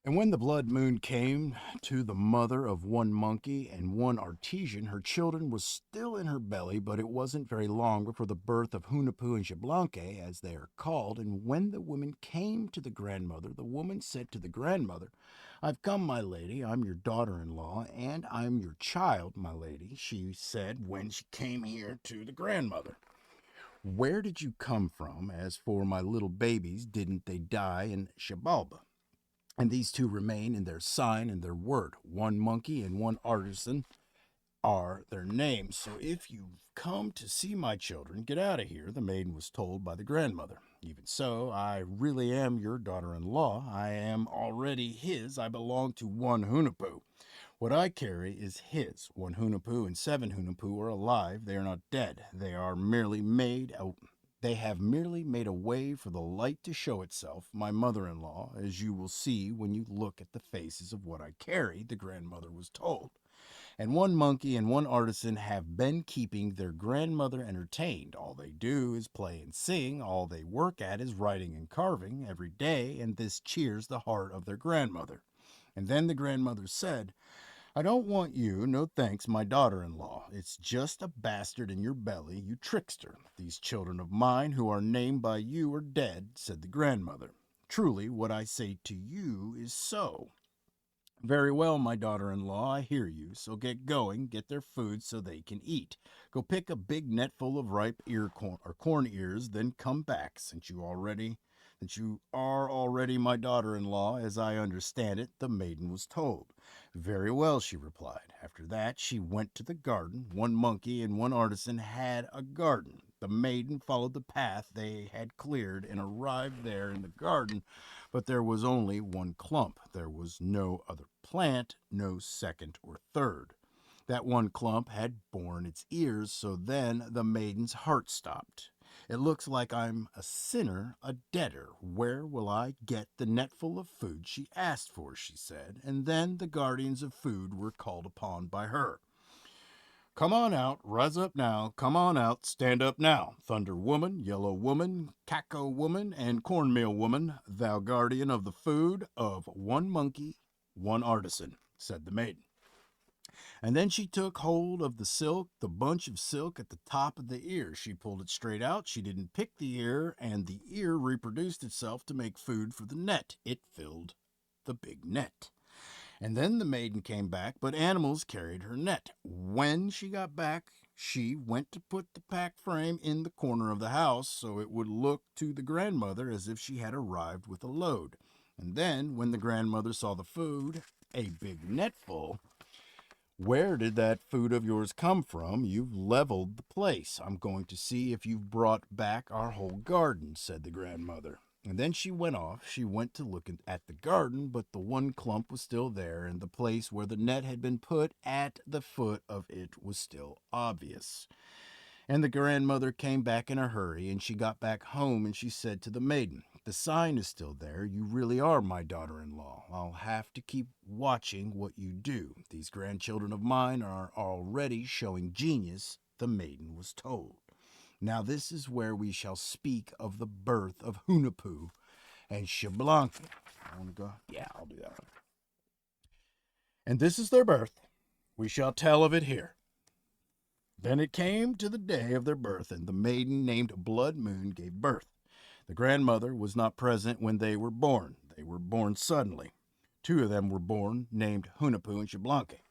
And when the blood moon came to the mother of one monkey and one artesian, her children was still in her belly, but it wasn't very long before the birth of Hunapoo and Xablanque, as they are called. And when the woman came to the grandmother, the woman said to the grandmother, I've come, my lady, I'm your daughter-in-law, and I'm your child, my lady, she said when she came here to the grandmother. Where did you come from? As for my little babies, didn't they die in Shabalba? And these two remain in their sign and their word. One monkey and one artisan are their names. So if you've come to see my children, get out of here, the maiden was told by the grandmother. Even so, I really am your daughter-in-law. I am already his. I belong to one Hunapoo. What I carry is his. One Hunapoo and seven Hunapoo are alive. They are not dead. They have merely made a way for the light to show itself, my mother-in-law, as you will see when you look at the faces of what I carry, the grandmother was told. And one monkey and one artisan have been keeping their grandmother entertained. All they do is play and sing. All they work at is writing and carving every day, and this cheers the heart of their grandmother. And then the grandmother said, I don't want you, no thanks, my daughter-in-law. It's just a bastard in your belly, you trickster. These children of mine who are named by you are dead, said the grandmother. Truly, what I say to you is so. Very well, my daughter-in-law, I hear you. So get going, get their food so they can eat. Go pick a big net full of ripe corn ears, then come back, since you are already my daughter-in-law, as I understand it, the maiden was told. Very well, she replied. After that, she went to the garden. One monkey and one artisan had a garden. The maiden followed the path they had cleared and arrived there in the garden, but there was only one clump. There was no other plant, no second or third. That one clump had borne its ears, so then the maiden's heart stopped. It looks like I'm a sinner, a debtor. Where will I get the netful of food she asked for, she said, and then the guardians of food were called upon by her. Come on out, rise up now, come on out, stand up now, Thunder Woman, Yellow Woman, Caco Woman, and Cornmeal Woman, thou guardian of the food of one monkey, one artisan, said the maiden. And then she took hold of the bunch of silk at the top of the ear. She pulled it straight out. She didn't pick the ear, and the ear reproduced itself to make food for the net. It filled the big net. And then the maiden came back, but animals carried her net. When she got back, she went to put the pack frame in the corner of the house so it would look to the grandmother as if she had arrived with a load. And then, when the grandmother saw the food, a big net full, where did that food of yours come from? You've leveled the place. I'm going to see if you've brought back our whole garden, said the grandmother. And then she went off. She went to look at the garden, but the one clump was still there, and the place where the net had been put at the foot of it was still obvious. And the grandmother came back in a hurry, and she got back home, and she said to the maiden, the sign is still there. You really are my daughter-in-law. I'll have to keep watching what you do. These grandchildren of mine are already showing genius, the maiden was told. Now this is where we shall speak of the birth of Hunapoo and Xablanque. I want to go? Yeah, I'll do that one. And this is their birth. We shall tell of it here. Then it came to the day of their birth, and the maiden named Blood Moon gave birth. The grandmother was not present when they were born. They were born suddenly. Two of them were born, named Hunapoo and Xablanque.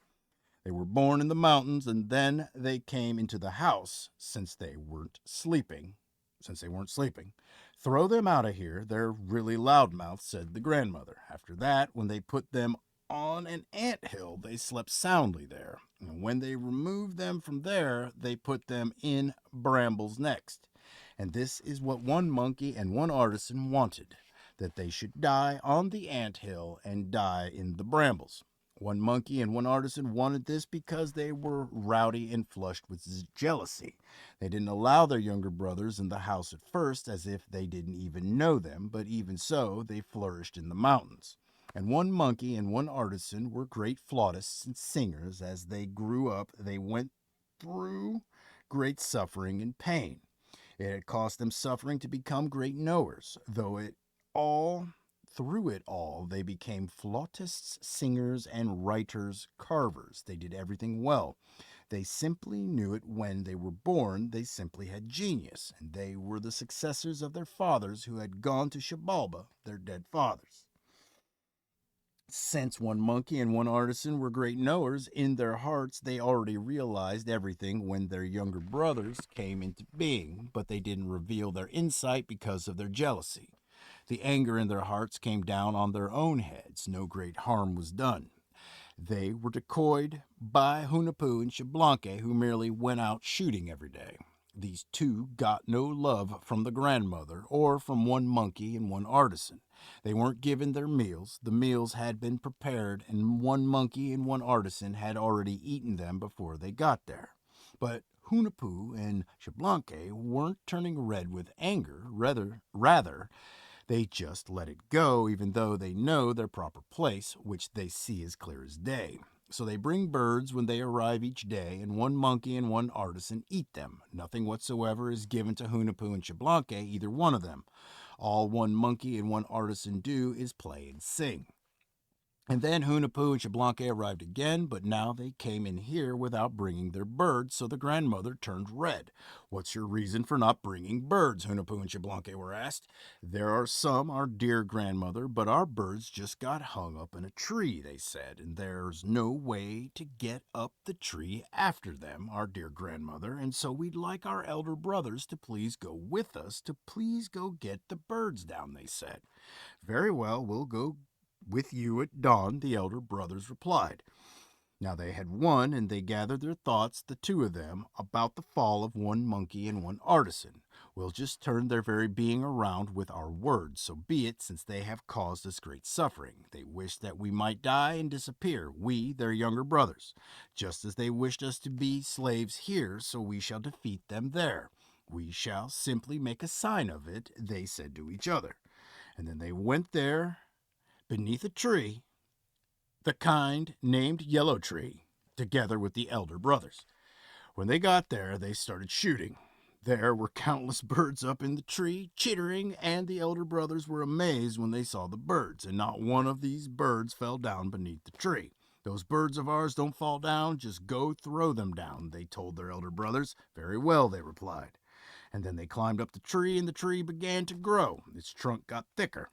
They were born in the mountains, and then they came into the house, since they weren't sleeping. Throw them out of here. They're really loudmouths, said the grandmother. After that, when they put them on an ant hill, they slept soundly there. And when they removed them from there, they put them in brambles next. And this is what one monkey and one artisan wanted, that they should die on the ant hill and die in the brambles. One monkey and one artisan wanted this because they were rowdy and flushed with jealousy. They didn't allow their younger brothers in the house at first, as if they didn't even know them, but even so, they flourished in the mountains. And one monkey and one artisan were great flautists and singers. As they grew up, they went through great suffering and pain. It had cost them suffering to become great knowers, though it all through it all, they became flautists, singers, and writers, carvers. They did everything well. They simply knew it when they were born. They simply had genius, and they were the successors of their fathers who had gone to Shabalba, their dead fathers. Since one monkey and one artisan were great knowers, in their hearts they already realized everything when their younger brothers came into being, but they didn't reveal their insight because of their jealousy. The anger in their hearts came down on their own heads. No great harm was done. They were decoyed by Hunapoo and Shablanke, who merely went out shooting every day. These two got no love from the grandmother or from one monkey and one artisan. They weren't given their meals. The meals had been prepared, and one monkey and one artisan had already eaten them before they got there. But Hunapoo and Shablanke weren't turning red with anger. Rather, they just let it go, even though they know their proper place, which they see as clear as day. So they bring birds when they arrive each day, and one monkey and one artisan eat them. Nothing whatsoever is given to Hunapoo and Shablanke, either one of them. All one monkey and one artisan do is play and sing. And then Hunapoo and Shablanke arrived again, but now they came in here without bringing their birds, so the grandmother turned red. "What's your reason for not bringing birds?" Hunapoo and Shablanke were asked. "There are some, our dear grandmother, but our birds just got hung up in a tree," they said, "and there's no way to get up the tree after them, our dear grandmother, and so we'd like our elder brothers to please go with us, to please go get the birds down," they said. "Very well, we'll go with you at dawn," the elder brothers replied. Now they had won, and they gathered their thoughts, the two of them, about the fall of one monkey and one artisan. "We'll just turn their very being around with our words, so be it, since they have caused us great suffering. They wish that we might die and disappear, we, their younger brothers, just as they wished us to be slaves here, so we shall defeat them there. We shall simply make a sign of it," they said to each other. And then they went there beneath a tree, the kind named Yellow Tree, together with the elder brothers. When they got there, they started shooting. There were countless birds up in the tree, chittering, and the elder brothers were amazed when they saw the birds, and not one of these birds fell down beneath the tree. "Those birds of ours don't fall down, just go throw them down," they told their elder brothers. "Very well," they replied. And then they climbed up the tree, and the tree began to grow. Its trunk got thicker.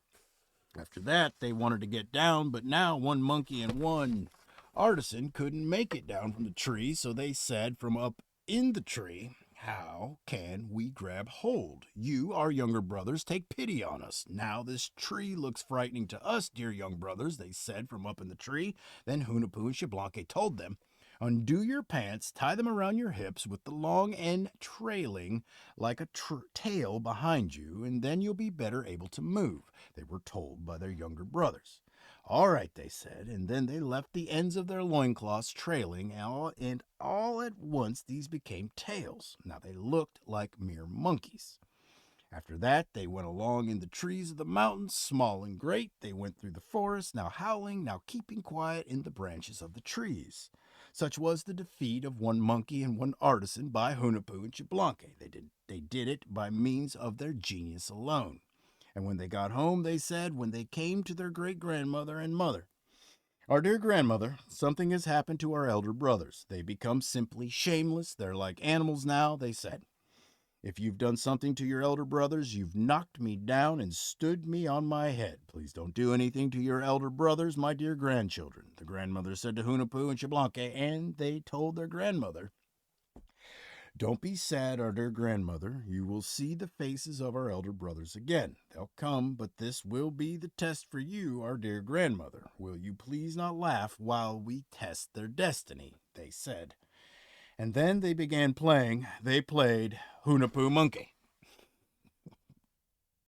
After that, they wanted to get down, but now one monkey and one artisan couldn't make it down from the tree, so they said from up in the tree, "How can we grab hold? You, our younger brothers, take pity on us. Now this tree looks frightening to us, dear young brothers," they said from up in the tree. Then Hunapoo and Shablanke told them, "Undo your pants, tie them around your hips with the long end trailing like a tail behind you, and then you'll be better able to move," they were told by their younger brothers. "All right," they said, and then they left the ends of their loincloths trailing, and all at once these became tails. Now they looked like mere monkeys. After that, they went along in the trees of the mountains, small and great. They went through the forest, now howling, now keeping quiet in the branches of the trees. Such was the defeat of one monkey and one artisan by Hunapoo and Shablanke. They did it by means of their genius alone. And when they got home, they said, when they came to their great-grandmother and mother, "Our dear grandmother, something has happened to our elder brothers. They become simply shameless. They're like animals now," they said. "If you've done something to your elder brothers, you've knocked me down and stood me on my head. Please don't do anything to your elder brothers, my dear grandchildren," the grandmother said to Hunapoo and Shablanke, and they told their grandmother, "Don't be sad, our dear grandmother. You will see the faces of our elder brothers again. They'll come, but this will be the test for you, our dear grandmother. Will you please not laugh while we test their destiny?" they said. And then they began playing. They played Hunapoo Monkey.